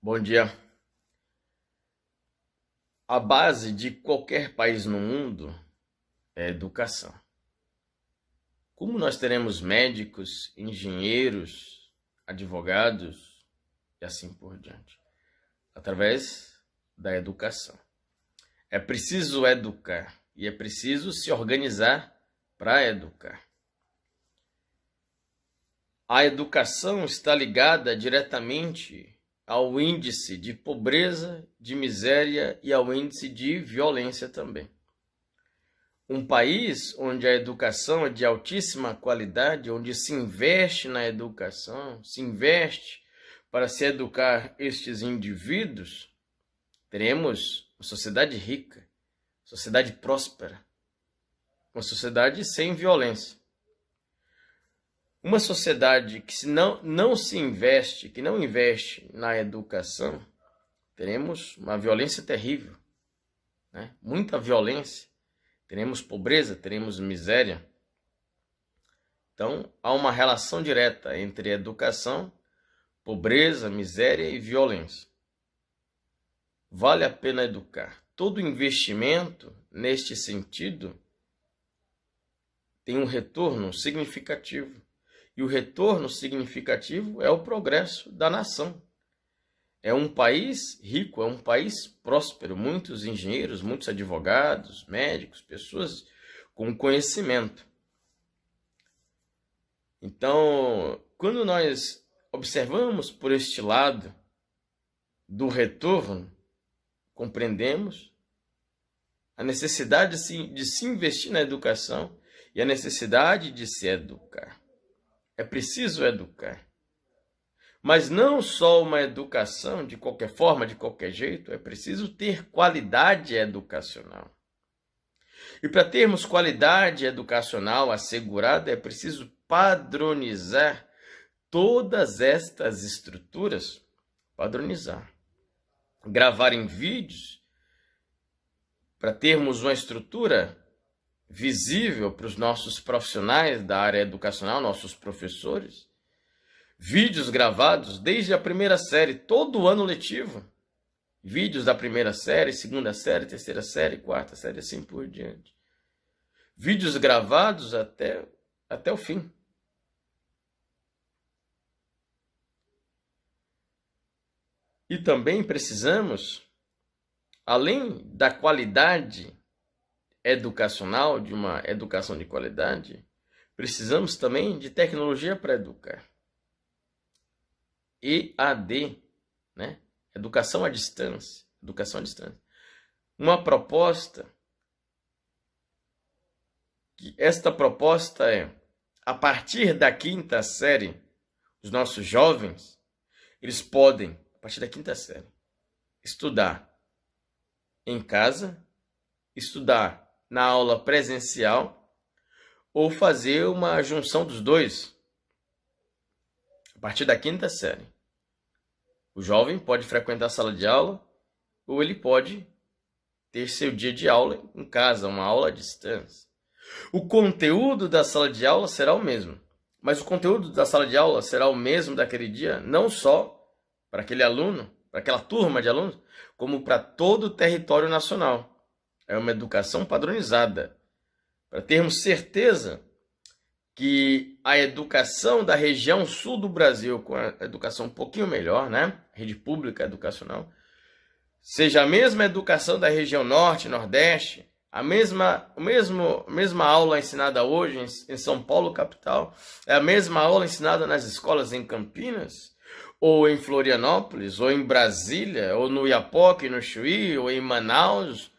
Bom dia. A base de qualquer país no mundo é a educação. Como nós teremos médicos, engenheiros, advogados e assim por diante? Através da educação. É preciso educar e é preciso se organizar para educar. A educação está ligada diretamente ao índice de pobreza, de miséria e ao índice de violência também. Um país onde a educação é de altíssima qualidade, onde se investe na educação, se investe para se educar estes indivíduos, teremos uma sociedade rica, sociedade próspera, uma sociedade sem violência. Uma sociedade que não se investe, que não investe na educação, teremos uma violência terrível, né? Muita violência, teremos pobreza, teremos miséria. Então, há uma relação direta entre educação, pobreza, miséria e violência. Vale a pena educar. Todo investimento neste sentido tem um retorno significativo. E o retorno significativo é o progresso da nação. É um país rico, é um país próspero, muitos engenheiros, muitos advogados, médicos, pessoas com conhecimento. Então, quando nós observamos por este lado do retorno, compreendemos a necessidade de se investir na educação e a necessidade de se educar. É preciso educar. Mas não só uma educação de qualquer forma, de qualquer jeito, é preciso ter qualidade educacional. E para termos qualidade educacional assegurada, é preciso padronizar todas estas estruturas, padronizar. Gravar em vídeos, para termos uma estrutura visível para os nossos profissionais da área educacional, nossos professores. Vídeos gravados desde a primeira série, todo ano letivo. Vídeos da primeira série, segunda série, terceira série, quarta série, assim por diante. Vídeos gravados até o fim. E também precisamos, além da qualidade educacional, de uma educação de qualidade, precisamos também de tecnologia para educar. EAD, né? Educação à distância. Educação à distância. Uma proposta, que esta proposta é, a partir da quinta série, os nossos jovens, eles podem, a partir da quinta série, estudar em casa, estudar na aula presencial ou fazer uma junção dos dois. A partir da quinta série, o jovem pode frequentar a sala de aula ou ele pode ter seu dia de aula em casa, uma aula à distância. O conteúdo da sala de aula será o mesmo, mas o conteúdo da sala de aula será o mesmo daquele dia, não só para aquele aluno, para aquela turma de alunos, como para todo o território nacional. É uma educação padronizada, para termos certeza que a educação da região sul do Brasil, com a educação um pouquinho melhor, né? Rede pública educacional, seja a mesma educação da região norte, nordeste, a mesma aula ensinada hoje em São Paulo, capital, é a mesma aula ensinada nas escolas em Campinas, ou em Florianópolis, ou em Brasília, ou no Iapoque, no Chuí, ou em Manaus,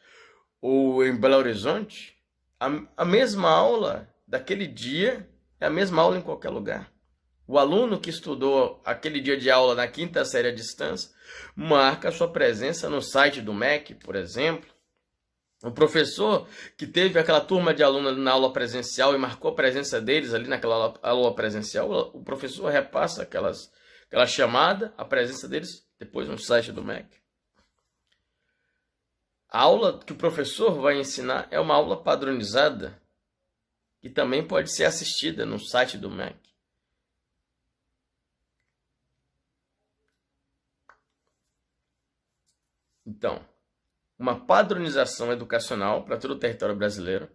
ou em Belo Horizonte. A mesma aula daquele dia é a mesma aula em qualquer lugar. O aluno que estudou aquele dia de aula na quinta série à distância marca a sua presença no site do MEC, por exemplo. O professor que teve aquela turma de alunos na aula presencial e marcou a presença deles ali naquela aula presencial, o professor repassa aquela chamada, a presença deles depois no site do MEC. A aula que o professor vai ensinar é uma aula padronizada que também pode ser assistida no site do MEC. Então, uma padronização educacional para todo o território brasileiro.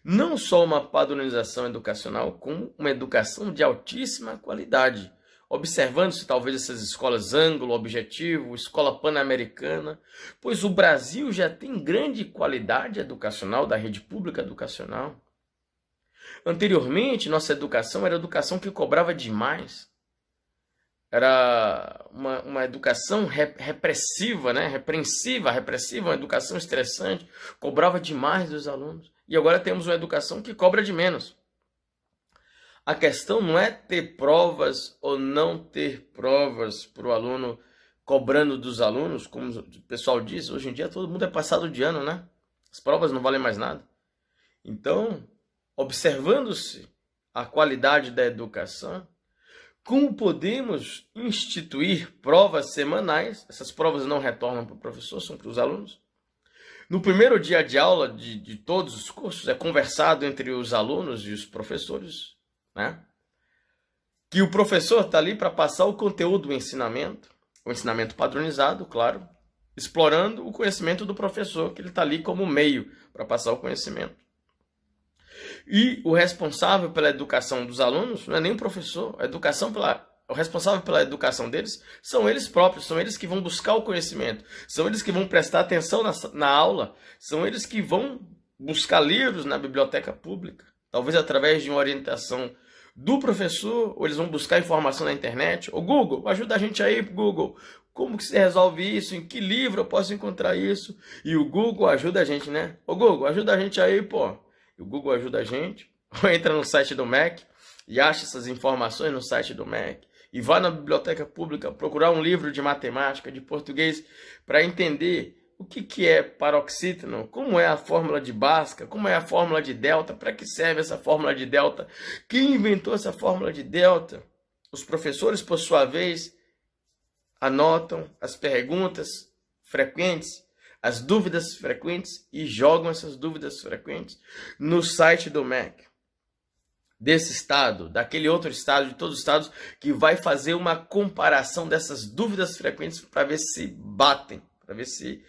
Não só uma padronização educacional, como uma educação de altíssima qualidade. Observando-se talvez essas escolas Ângulo, Objetivo, Escola Pan-Americana, pois o Brasil já tem grande qualidade educacional da rede pública educacional. Anteriormente, nossa educação era educação que cobrava demais. Era uma educação repressiva, né? Repressiva, uma educação estressante, cobrava demais dos alunos. E agora temos uma educação que cobra de menos. A questão não é ter provas ou não ter provas para o aluno, cobrando dos alunos, como o pessoal diz, hoje em dia todo mundo é passado de ano, né? As provas não valem mais nada. Então, observando-se a qualidade da educação, como podemos instituir provas semanais? Essas provas não retornam para o professor, são para os alunos. No primeiro dia de aula de todos os cursos, é conversado entre os alunos e os professores, né? Que o professor está ali para passar o conteúdo do ensinamento, o ensinamento padronizado, claro, explorando o conhecimento do professor, que ele está ali como meio para passar o conhecimento. E o responsável pela educação dos alunos não é nem o professor, o responsável pela educação deles são eles próprios, são eles que vão buscar o conhecimento, são eles que vão prestar atenção na aula, são eles que vão buscar livros na biblioteca pública, talvez através de uma orientação do professor, ou eles vão buscar informação na internet. O Google, ajuda a gente aí, Google, como que se resolve isso? Em que livro eu posso encontrar isso? E o Google ajuda a gente, né? O Google, ajuda a gente aí, pô. E o Google ajuda a gente. Ou entra no site do MEC e acha essas informações no site do MEC. E vai na biblioteca pública procurar um livro de matemática, de português, para entender o que é paroxíteno, como é a fórmula de Bhaskara, como é a fórmula de delta, para que serve essa fórmula de delta, quem inventou essa fórmula de delta. Os professores, por sua vez, anotam as perguntas frequentes, as dúvidas frequentes e jogam essas dúvidas frequentes no site do MEC. Desse estado, daquele outro estado, de todos os estados, que vai fazer uma comparação dessas dúvidas frequentes para ver se batem, para ver se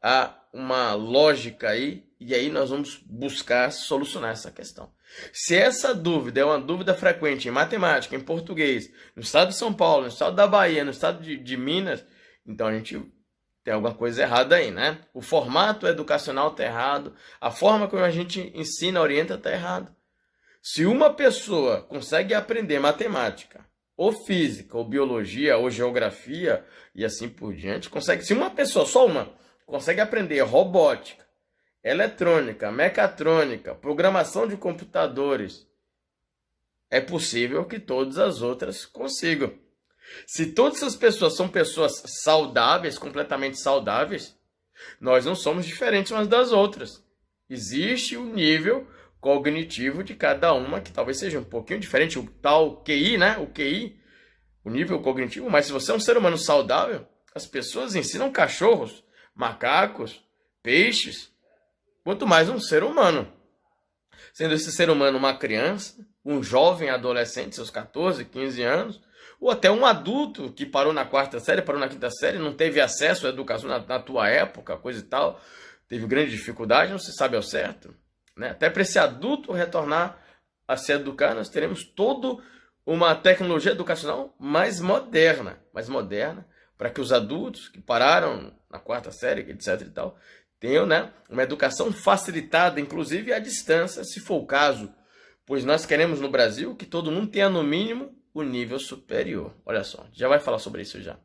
há uma lógica aí, e aí nós vamos buscar solucionar essa questão. Se essa dúvida é uma dúvida frequente em matemática, em português, no estado de São Paulo, no estado da Bahia, no estado de Minas, então a gente tem alguma coisa errada aí, né? O formato educacional está errado, a forma como a gente ensina, orienta está errado. Se uma pessoa consegue aprender matemática, ou física, ou biologia, ou geografia, e assim por diante, se uma pessoa, só uma, consegue aprender robótica, eletrônica, mecatrônica, programação de computadores, é possível que todas as outras consigam. Se todas essas pessoas são pessoas saudáveis, completamente saudáveis, nós não somos diferentes umas das outras. Existe um nível cognitivo de cada uma, que talvez seja um pouquinho diferente, o tal QI, né? O QI, o nível cognitivo, mas se você é um ser humano saudável, as pessoas ensinam cachorros, macacos, peixes, quanto mais um ser humano. Sendo esse ser humano uma criança, um jovem adolescente, seus 14, 15 anos, ou até um adulto que parou na quarta série, parou na quinta série, não teve acesso à educação na tua época, coisa e tal, teve grande dificuldade, não se sabe ao certo. Né? Até para esse adulto retornar a se educar, nós teremos toda uma tecnologia educacional mais moderna, para que os adultos que pararam na quarta série, etc. e tal, tenham, né, uma educação facilitada, inclusive à distância, se for o caso, pois nós queremos no Brasil que todo mundo tenha no mínimo o nível superior. Olha só, já vai falar sobre isso já.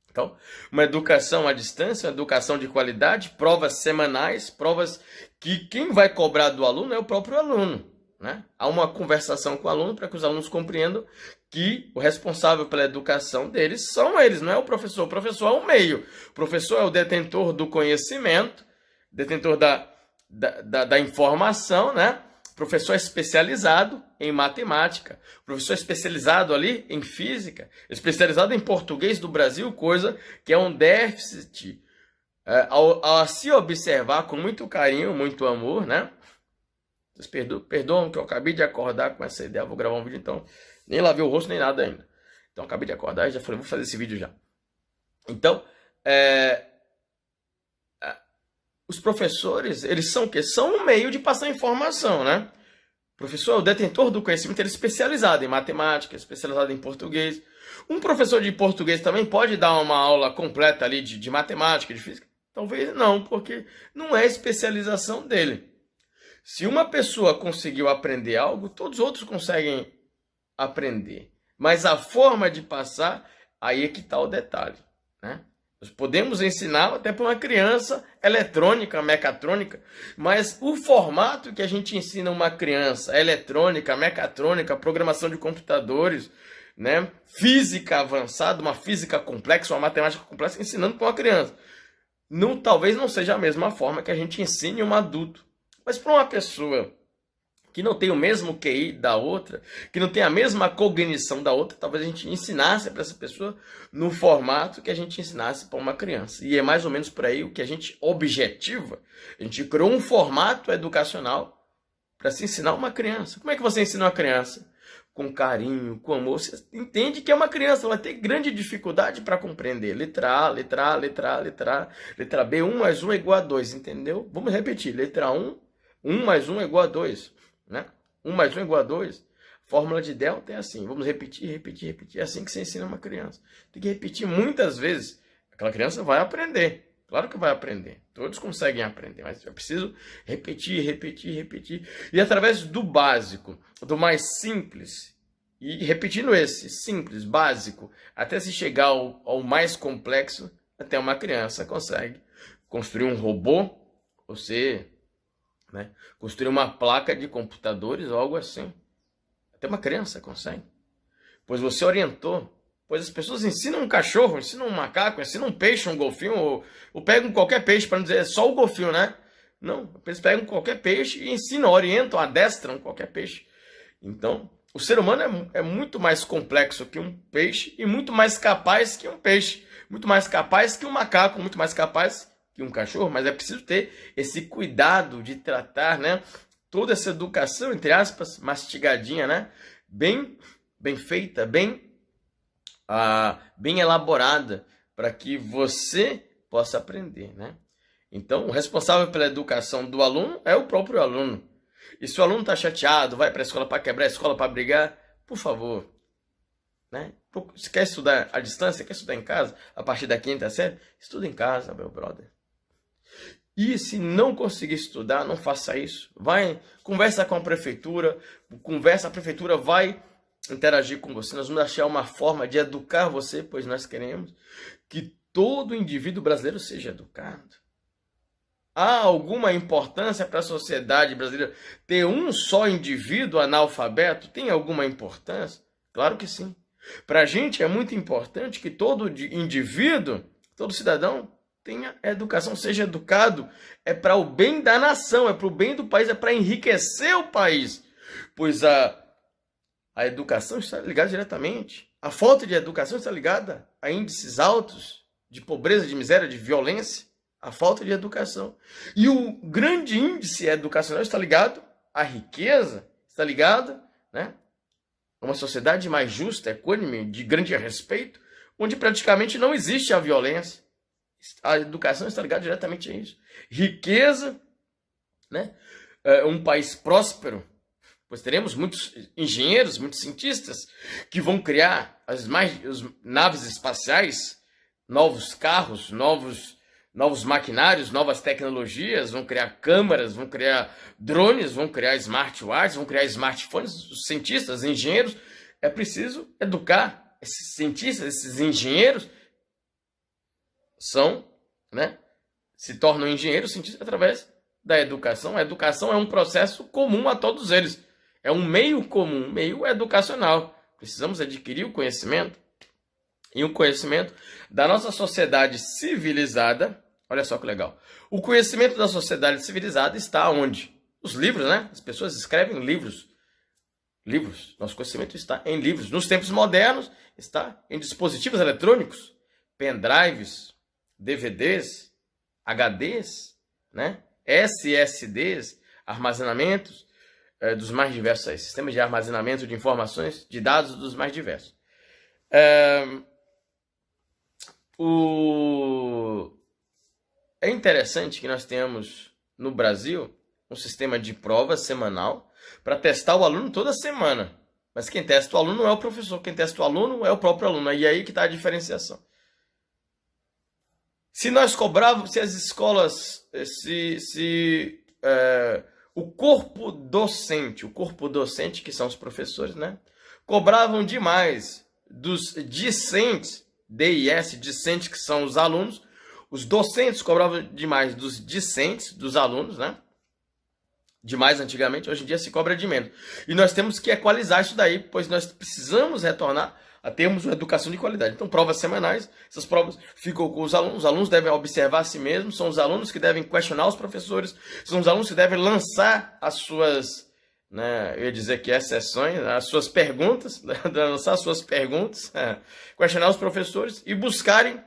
Então, uma educação à distância, uma educação de qualidade, provas semanais, provas que quem vai cobrar do aluno é o próprio aluno. Né? Há uma conversação com o aluno para que os alunos compreendam que o responsável pela educação deles são eles, não é o professor. O professor é o meio. O professor é o detentor do conhecimento, detentor da informação, né? O professor é especializado em matemática, o professor é especializado ali em física, especializado em português do Brasil, coisa que é um déficit ao se observar com muito carinho, muito amor, né? Vocês perdoam que eu acabei de acordar com essa ideia, vou gravar um vídeo, então nem lavei o rosto nem nada ainda. Então acabei de acordar e já falei, vou fazer esse vídeo já. Então, os professores, eles são o quê? São um meio de passar informação, né? O professor é o detentor do conhecimento, ele é especializado em matemática, especializado em português. Um professor de português também pode dar uma aula completa ali de matemática, de física? Talvez não, porque não é a especialização dele. Se uma pessoa conseguiu aprender algo, todos os outros conseguem aprender. Mas a forma de passar, aí é que está o detalhe, né? Nós podemos ensinar até para uma criança eletrônica, mecatrônica, mas o formato que a gente ensina uma criança, eletrônica, mecatrônica, programação de computadores, né, física avançada, uma física complexa, uma matemática complexa, ensinando para uma criança, talvez não seja a mesma forma que a gente ensine um adulto. Mas para uma pessoa que não tem o mesmo QI da outra, que não tem a mesma cognição da outra, talvez a gente ensinasse para essa pessoa no formato que a gente ensinasse para uma criança. E é mais ou menos por aí o que a gente objetiva. A gente criou um formato educacional para se ensinar uma criança. Como é que você ensina uma criança? Com carinho, com amor. Você entende que é uma criança, ela tem grande dificuldade para compreender. Letra A, letra A, letra A, letra A, letra B, 1 mais 1 é igual a 2, entendeu? Vamos repetir. Letra 1, 1 mais 1 é igual a 2. Né? 1 mais 1 é igual a 2. Fórmula de delta é assim. Vamos repetir, repetir, repetir. É assim que você ensina uma criança. Tem que repetir muitas vezes. Aquela criança vai aprender. Claro que vai aprender. Todos conseguem aprender. Mas é preciso repetir, repetir, repetir. E através do básico, do mais simples, e repetindo esse simples, básico, até se chegar ao mais complexo, até uma criança consegue construir um robô, ou seja, né, construir uma placa de computadores ou algo assim. Até uma criança consegue. Pois você orientou. Pois as pessoas ensinam um cachorro, ensinam um macaco, ensinam um peixe, um golfinho, ou pegam qualquer peixe, para não dizer só o golfinho, né? Não, eles pegam qualquer peixe e ensinam, orientam, adestram qualquer peixe. Então, o ser humano é muito mais complexo que um peixe e muito mais capaz que um peixe. Muito mais capaz que um macaco, muito mais capaz que um cachorro, mas é preciso ter esse cuidado de tratar, né, toda essa educação, entre aspas, mastigadinha, né, bem feita, bem elaborada, para que você possa aprender, né? Então, o responsável pela educação do aluno é o próprio aluno. E se o aluno está chateado, vai para a escola para quebrar a escola, para brigar, por favor, né? Se quer estudar à distância, quer estudar em casa, a partir da 5ª série, estuda em casa, meu brother. E se não conseguir estudar, não faça isso. Vai, conversa com a prefeitura, a prefeitura vai interagir com você. Nós vamos achar uma forma de educar você, pois nós queremos que todo indivíduo brasileiro seja educado. Há alguma importância para a sociedade brasileira ter um só indivíduo analfabeto? Tem alguma importância? Claro que sim. Para a gente é muito importante que todo indivíduo, todo cidadão, tenha educação, seja educado. É para o bem da nação, é para o bem do país, é para enriquecer o país. Pois a educação está ligada diretamente. A falta de educação está ligada a índices altos de pobreza, de miséria, de violência. A falta de educação. E o grande índice educacional está ligado à riqueza, está ligado, né, a uma sociedade mais justa, equânime, de grande respeito, onde praticamente não existe a violência. A educação está ligada diretamente a isso. Riqueza, né? Um país próspero, pois teremos muitos engenheiros, muitos cientistas que vão criar as naves espaciais, novos carros, novos maquinários, novas tecnologias, vão criar câmeras, vão criar drones, vão criar smartwatches, vão criar smartphones. Os cientistas, engenheiros, é preciso educar esses cientistas, esses engenheiros, se tornam engenheiros, cientistas através da educação. A educação é um processo comum a todos eles. É um meio comum, um meio educacional. Precisamos adquirir o conhecimento. E o conhecimento da nossa sociedade civilizada. Olha só que legal. O conhecimento da sociedade civilizada está onde? Os livros, né? As pessoas escrevem livros. Nosso conhecimento está em livros. Nos tempos modernos, está em dispositivos eletrônicos, pendrives, DVDs, HDs, né? SSDs, armazenamentos dos mais diversos sistemas de armazenamento de informações, de dados dos mais diversos. É interessante que nós tenhamos no Brasil um sistema de prova semanal para testar o aluno toda semana. Mas quem testa o aluno não é o professor, quem testa o aluno é o próprio aluno. E aí que está a diferenciação. Se nós cobrávamos, se as escolas, o corpo docente, que são os professores, né, cobravam demais dos discentes, DIS, discentes, que são os alunos, os docentes cobravam demais dos discentes, dos alunos, né? Demais antigamente, hoje em dia se cobra de menos. E nós temos que equalizar isso daí, pois nós precisamos retornar a termos uma educação de qualidade. Então, provas semanais, essas provas ficam com os alunos devem observar a si mesmos, são os alunos que devem questionar os professores, são os alunos que devem lançar as suas, né, eu ia dizer que exceções, as suas perguntas, lançar as suas perguntas, questionar os professores e buscarem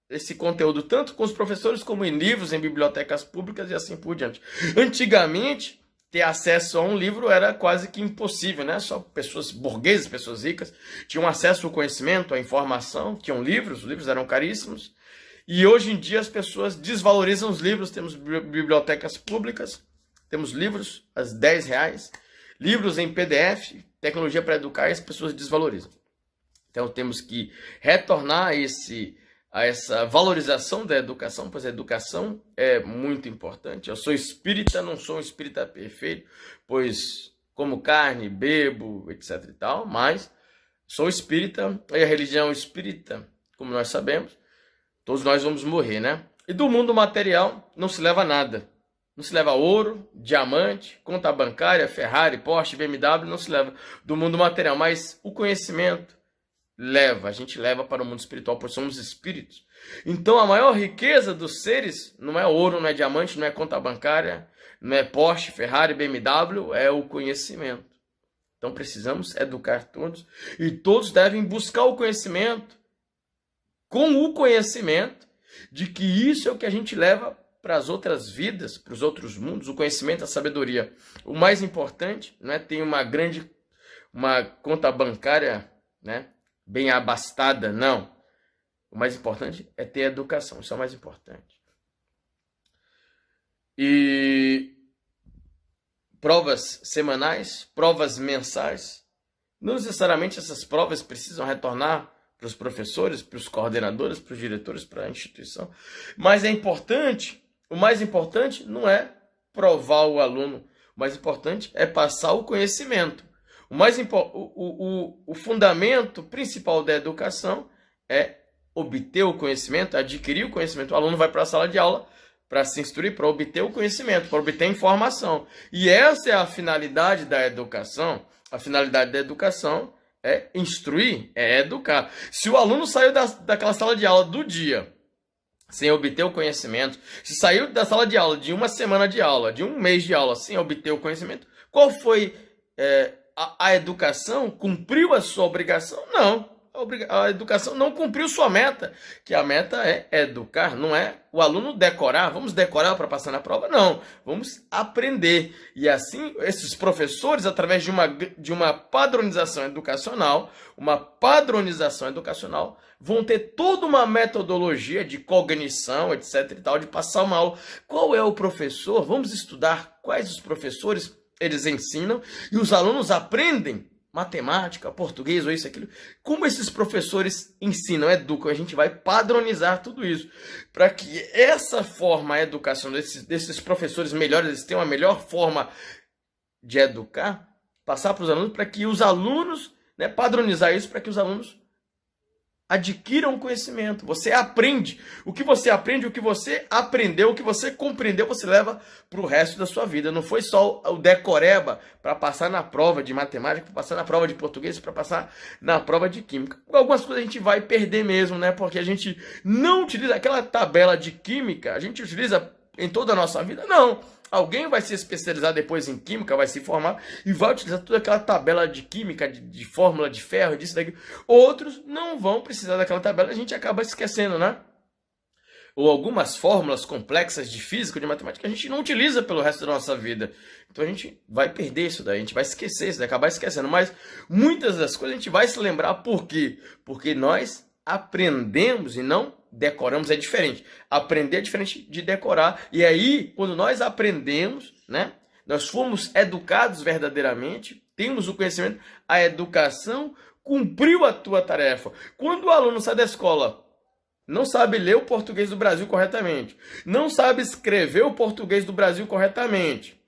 esse conteúdo tanto com os professores como em livros, em bibliotecas públicas e assim por diante. Antigamente, ter acesso a um livro era quase que impossível, né? Só pessoas burguesas, pessoas ricas, tinham acesso ao conhecimento, à informação, tinham livros, os livros eram caríssimos. E hoje em dia as pessoas desvalorizam os livros, temos bibliotecas públicas, temos livros a R$10, livros em PDF, tecnologia para educar, e as pessoas desvalorizam. Então temos que retornar a essa valorização da educação, pois a educação é muito importante. Eu sou espírita, não sou um espírita perfeito, pois como carne, bebo, etc e tal, mas sou espírita, e a religião espírita, como nós sabemos, todos nós vamos morrer, né? E do mundo material não se leva nada. Não se leva ouro, diamante, conta bancária, Ferrari, Porsche, BMW, não se leva do mundo material, mas o conhecimento a gente leva para o mundo espiritual, pois somos espíritos. Então a maior riqueza dos seres não é ouro, não é diamante, não é conta bancária, não é Porsche, Ferrari, BMW, é o conhecimento. Então precisamos educar todos e todos devem buscar o conhecimento, com o conhecimento de que isso é o que a gente leva para as outras vidas, para os outros mundos, o conhecimento, a sabedoria. O mais importante não é ter uma conta bancária, né, bem abastada, não. O mais importante é ter educação, isso é o mais importante. E provas semanais, provas mensais, não necessariamente essas provas precisam retornar para os professores, para os coordenadores, para os diretores, para a instituição, mas é importante, o mais importante não é provar o aluno, o mais importante é passar o conhecimento. O fundamento principal da educação é obter o conhecimento, adquirir o conhecimento. O aluno vai para a sala de aula para se instruir, para obter o conhecimento, para obter informação. E essa é a finalidade da educação. A finalidade da educação é instruir, é educar. Se o aluno saiu daquela sala de aula do dia sem obter o conhecimento, se saiu da sala de aula de uma semana de aula, de um mês de aula, sem obter o conhecimento, qual foi a educação? Cumpriu a sua obrigação? Não. A educação não cumpriu sua meta, que a meta é educar, não é o aluno decorar. Vamos decorar para passar na prova? Não, vamos aprender. E assim, esses professores, através de uma padronização educacional, vão ter toda uma metodologia de cognição, etc e tal, de passar uma aula. Qual é o professor? Vamos estudar quais os professores eles ensinam e os alunos aprendem matemática, português ou isso, aquilo. Como esses professores ensinam, educam, a gente vai padronizar tudo isso. Para que essa forma a educação desses professores melhores, eles tenham a melhor forma de educar, passar para os alunos, para que os alunos, né, padronizar isso, para que os alunos adquiram conhecimento. Você aprende. O que você aprende, o que você aprendeu, o que você compreendeu, você leva para o resto da sua vida. Não foi só o decoreba para passar na prova de matemática, para passar na prova de português, para passar na prova de química. Algumas coisas a gente vai perder mesmo, né? Porque a gente não utiliza aquela tabela de química, a gente utiliza em toda a nossa vida? Não. Alguém vai se especializar depois em química, vai se formar e vai utilizar toda aquela tabela de química, de fórmula de ferro, disso, daquilo. Outros não vão precisar daquela tabela, a gente acaba esquecendo, né? Ou algumas fórmulas complexas de física, de matemática, a gente não utiliza pelo resto da nossa vida. Então a gente vai perder isso daí, a gente vai esquecer isso daí, acabar esquecendo. Mas muitas das coisas a gente vai se lembrar. Por quê? Porque nós aprendemos e não decoramos é diferente. Aprender é diferente de decorar. E aí, quando nós aprendemos, né? Nós fomos educados verdadeiramente, temos o conhecimento, a educação cumpriu a tua tarefa. Quando o aluno sai da escola, não sabe ler o português do Brasil corretamente, não sabe escrever o português do Brasil corretamente,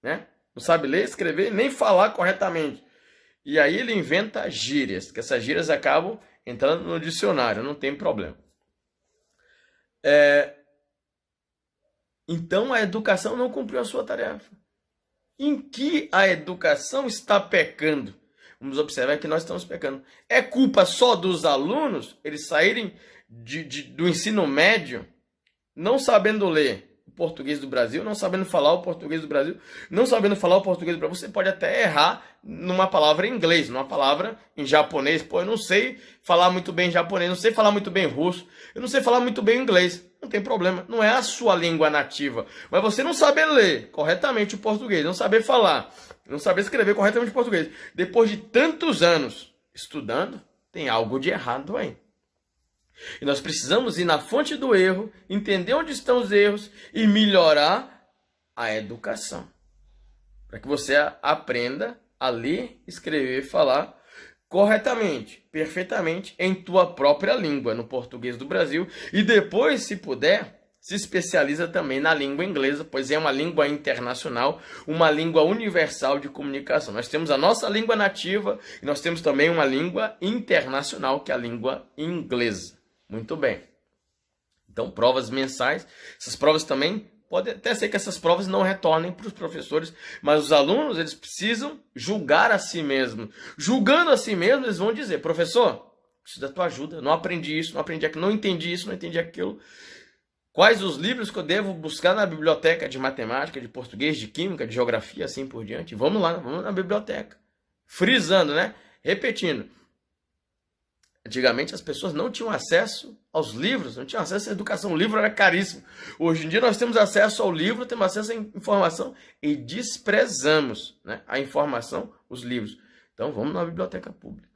né? Não sabe ler, escrever, nem falar corretamente. E aí ele inventa gírias, que essas gírias acabam entrando no dicionário, não tem problema. Então a educação não cumpriu a sua tarefa. Em que a educação está pecando? Vamos observar que nós estamos pecando. É culpa só dos alunos eles saírem do ensino médio não sabendo ler o português do Brasil, não sabendo falar o português do Brasil, não sabendo falar o português do Brasil? Você pode até errar numa palavra em inglês, numa palavra em japonês. Pô, eu não sei falar muito bem japonês, não sei falar muito bem russo, eu não sei falar muito bem inglês. Não tem problema, não é a sua língua nativa. Mas você não saber ler corretamente o português, não saber falar, não saber escrever corretamente o português, depois de tantos anos estudando, tem algo de errado aí. E nós precisamos ir na fonte do erro, entender onde estão os erros e melhorar a educação. Para que você aprenda a ler, escrever e falar corretamente, perfeitamente, em tua própria língua, no português do Brasil. E depois, se puder, se especializa também na língua inglesa, pois é uma língua internacional, uma língua universal de comunicação. Nós temos a nossa língua nativa e nós temos também uma língua internacional, que é a língua inglesa. Muito bem. Então, provas mensais. Essas provas também, pode até ser que essas provas não retornem para os professores, mas os alunos, eles precisam julgar a si mesmos. Julgando a si mesmos, eles vão dizer: professor, preciso da tua ajuda, não aprendi isso, não aprendi aquilo, não entendi isso, não entendi aquilo. Quais os livros que eu devo buscar na biblioteca de matemática, de português, de química, de geografia, assim por diante? Vamos lá, vamos na biblioteca. Frisando, né? Repetindo. Antigamente as pessoas não tinham acesso aos livros, não tinham acesso à educação. O livro era caríssimo. Hoje em dia nós temos acesso ao livro, temos acesso à informação e desprezamos, né, a informação, os livros. Então vamos na biblioteca pública.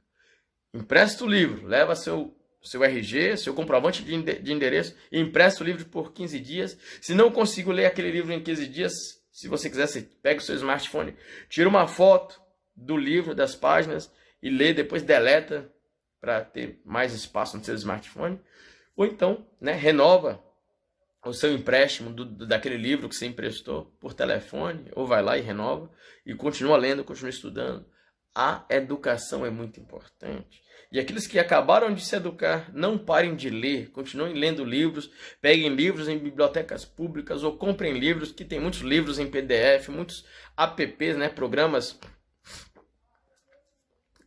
Empresta o livro, leva seu RG, seu comprovante de endereço e empresta o livro por 15 dias. Se não consigo ler aquele livro em 15 dias, se você quiser, você pega o seu smartphone, tira uma foto do livro, das páginas e lê, depois deleta para ter mais espaço no seu smartphone, ou então, né, renova o seu empréstimo daquele livro que você emprestou por telefone, ou vai lá e renova, e continua lendo, continua estudando. A educação é muito importante. E aqueles que acabaram de se educar, não parem de ler, continuem lendo livros, peguem livros em bibliotecas públicas, ou comprem livros, que tem muitos livros em PDF, muitos apps, né, programas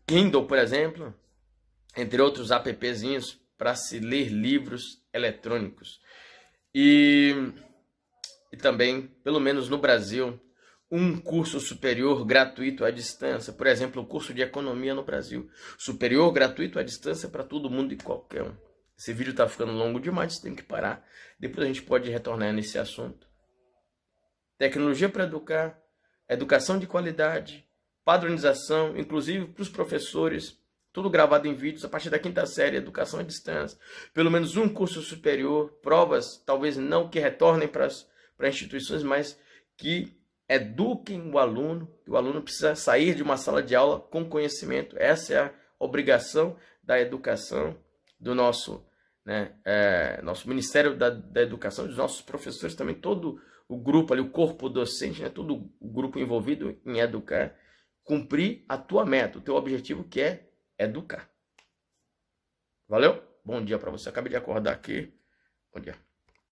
Kindle, por exemplo, entre outros appzinhos para se ler livros eletrônicos. E também, pelo menos no Brasil, um curso superior gratuito à distância. Por exemplo, o curso de economia no Brasil. Superior gratuito à distância para todo mundo e qualquer um. Esse vídeo está ficando longo demais, tem que parar. Depois a gente pode retornar nesse assunto. Tecnologia para educar, educação de qualidade, padronização, inclusive para os professores, tudo gravado em vídeos, a partir da 5ª série, educação à distância. Pelo menos um curso superior, provas, talvez não que retornem para instituições, mas que eduquem o aluno. O aluno precisa sair de uma sala de aula com conhecimento. Essa é a obrigação da educação do nosso, né, nosso Ministério da Educação, dos nossos professores também, todo o grupo ali, o corpo docente, né, todo o grupo envolvido em educar, cumprir a tua meta, o teu objetivo, que é educar. Valeu? Bom dia para você. Acabei de acordar aqui. Bom dia.